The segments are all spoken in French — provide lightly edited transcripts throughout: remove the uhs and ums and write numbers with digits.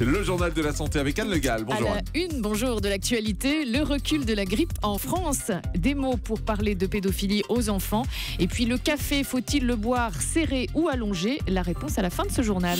Le journal de la santé avec Anne Le Gall. Bonjour À la Anne. une, bonjour, de l'actualité, le recul de la grippe en France. Des mots pour parler de pédophilie aux enfants. Et puis le café, faut-il le boire serré ou allongé? La réponse à la fin de ce journal.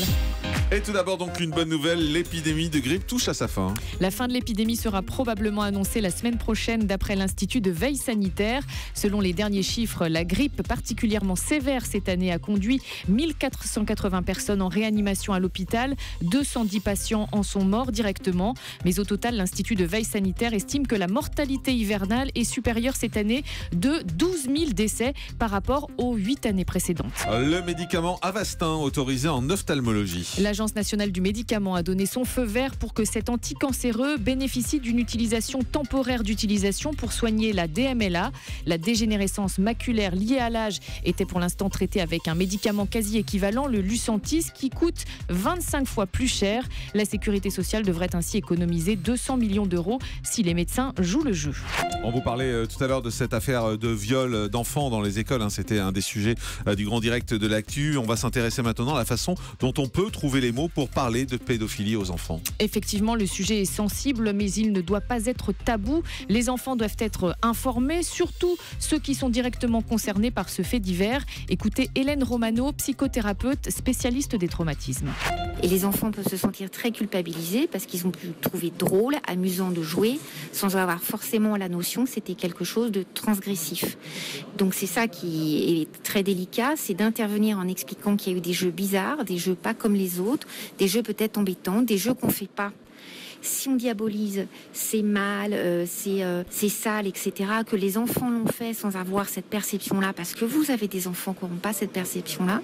Et tout d'abord donc une bonne nouvelle, l'épidémie de grippe touche à sa fin. La fin de l'épidémie sera probablement annoncée la semaine prochaine d'après l'Institut de veille sanitaire. Selon les derniers chiffres, la grippe particulièrement sévère cette année a conduit 1480 personnes en réanimation à l'hôpital. 210 patients en sont morts directement. Mais au total, l'Institut de veille sanitaire estime que la mortalité hivernale est supérieure cette année de 12 000 décès par rapport aux 8 années précédentes. Le médicament Avastin autorisé en ophtalmologie. L'Agence nationale du médicament a donné son feu vert pour que cet anticancéreux bénéficie d'une utilisation temporaire d'utilisation pour soigner la DMLA. La dégénérescence maculaire liée à l'âge était pour l'instant traitée avec un médicament quasi équivalent, le Lucentis, qui coûte 25 fois plus cher. La sécurité sociale devrait ainsi économiser 200 millions d'euros si les médecins jouent le jeu. On vous parlait tout à l'heure de cette affaire de viol d'enfants dans les écoles. C'était un des sujets du grand direct de l'actu. On va s'intéresser maintenant à la façon dont on peut trouver les mots pour parler de pédophilie aux enfants. Effectivement, le sujet est sensible, mais il ne doit pas être tabou. Les enfants doivent être informés, surtout ceux qui sont directement concernés par ce fait divers. Écoutez Hélène Romano, psychothérapeute, spécialiste des traumatismes. Et les enfants peuvent se sentir très culpabilisés parce qu'ils ont pu trouver drôle, amusant de jouer, sans avoir forcément la notion que c'était quelque chose de transgressif. Donc c'est ça qui est très délicat, c'est d'intervenir en expliquant qu'il y a eu des jeux bizarres, des jeux pas comme les autres, des jeux peut-être embêtants, des jeux qu'on fait pas. Si on diabolise, c'est mal, c'est sale, etc., que les enfants l'ont fait sans avoir cette perception-là, parce que vous avez des enfants qui n'auront pas cette perception-là,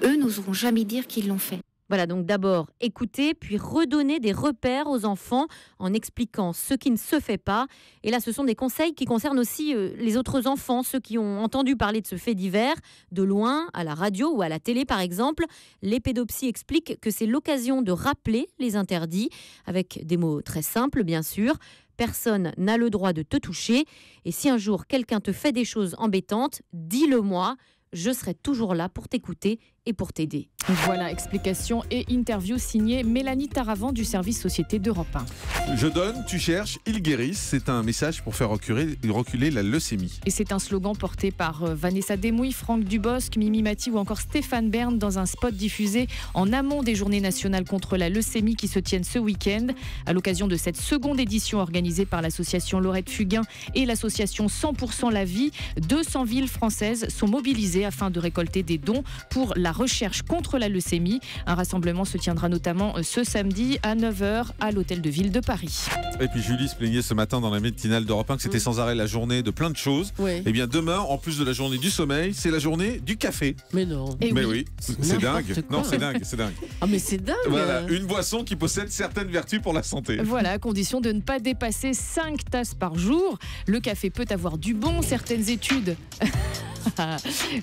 eux n'oseront jamais dire qu'ils l'ont fait. Voilà, donc d'abord écouter, puis redonner des repères aux enfants en expliquant ce qui ne se fait pas. Et là, ce sont des conseils qui concernent aussi les autres enfants, ceux qui ont entendu parler de ce fait divers, de loin, à la radio ou à la télé par exemple. Les pédopsies expliquent que c'est l'occasion de rappeler les interdits, avec des mots très simples bien sûr. Personne n'a le droit de te toucher. Et si un jour quelqu'un te fait des choses embêtantes, dis-le-moi. Je serai toujours là pour t'écouter et pour t'aider. Voilà, explication et interview signée Mélanie Taravant du service Société d'Europe 1. Je donne, tu cherches, ils guérissent. C'est un message pour faire reculer la leucémie. Et c'est un slogan porté par Vanessa Demouy, Franck Dubosc, Mimi Mati ou encore Stéphane Bern dans un spot diffusé en amont des Journées nationales contre la leucémie qui se tiennent ce week-end. À l'occasion de cette seconde édition organisée par l'association Laurette Fugain et l'association 100% La Vie, 200 villes françaises sont mobilisées afin de récolter des dons pour la recherche contre la leucémie. Un rassemblement se tiendra notamment ce samedi à 9h à l'Hôtel de Ville de Paris. Et puis Julie se plaignait ce matin dans la matinale d'Europe 1 que c'était sans arrêt la journée de plein de choses. Oui. Et bien demain, en plus de la journée du sommeil, c'est la journée du café. Mais non. Et Mais oui. oui, c'est dingue. N'importe quoi. Non, c'est dingue, c'est dingue. Ah mais c'est dingue. Voilà, une boisson qui possède certaines vertus pour la santé. Voilà, à condition de ne pas dépasser 5 tasses par jour. Le café peut avoir du bon, certaines études...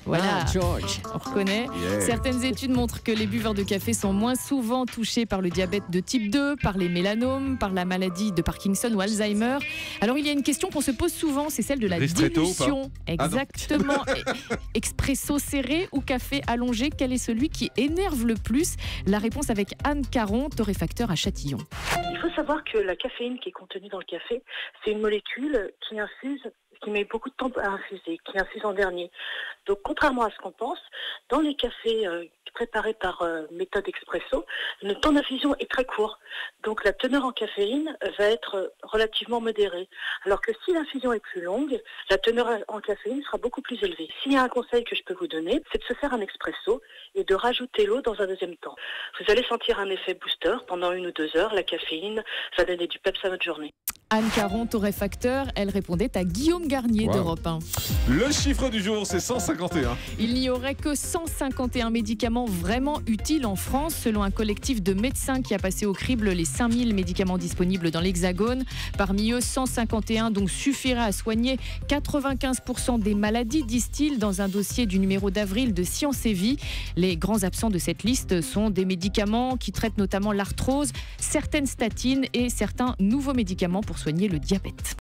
Voilà, Ah, George. on reconnaît. Yeah. Certaines études montrent que les buveurs de café sont moins souvent touchés par le diabète de type 2, par les mélanomes, par la maladie de Parkinson ou Alzheimer. Alors il y a une question qu'on se pose souvent, c'est celle de la Ristretto ou dilution. pas? Ah non. Exactement. Expresso serré ou café allongé, quel est celui qui énerve le plus? La réponse avec Anne Caron, torréfacteur à Châtillon. Il faut savoir que la caféine qui est contenue dans le café, c'est une molécule qui met beaucoup de temps à infuser, qui infuse en dernier. Donc contrairement à ce qu'on pense, dans les cafés préparés par méthode expresso, le temps d'infusion est très court. Donc la teneur en caféine va être relativement modérée. Alors que si l'infusion est plus longue, la teneur en caféine sera beaucoup plus élevée. S'il y a un conseil que je peux vous donner, c'est de se faire un expresso et de rajouter l'eau dans un deuxième temps. Vous allez sentir un effet booster pendant 1 ou 2 heures. La caféine va donner du peps à votre journée. Anne Caron, torréfacteur, elle répondait à Guillaume Garnier Wow. d'Europe 1. Le chiffre du jour, c'est 151. Il n'y aurait que 151 médicaments vraiment utiles en France, selon un collectif de médecins qui a passé au crible les 5000 médicaments disponibles dans l'Hexagone. Parmi eux, 151 donc suffiraient à soigner 95% des maladies, disent-ils, dans un dossier du numéro d'avril de Science et Vie. Les grands absents de cette liste sont des médicaments qui traitent notamment l'arthrose, certaines statines et certains nouveaux médicaments pour soigner le diabète.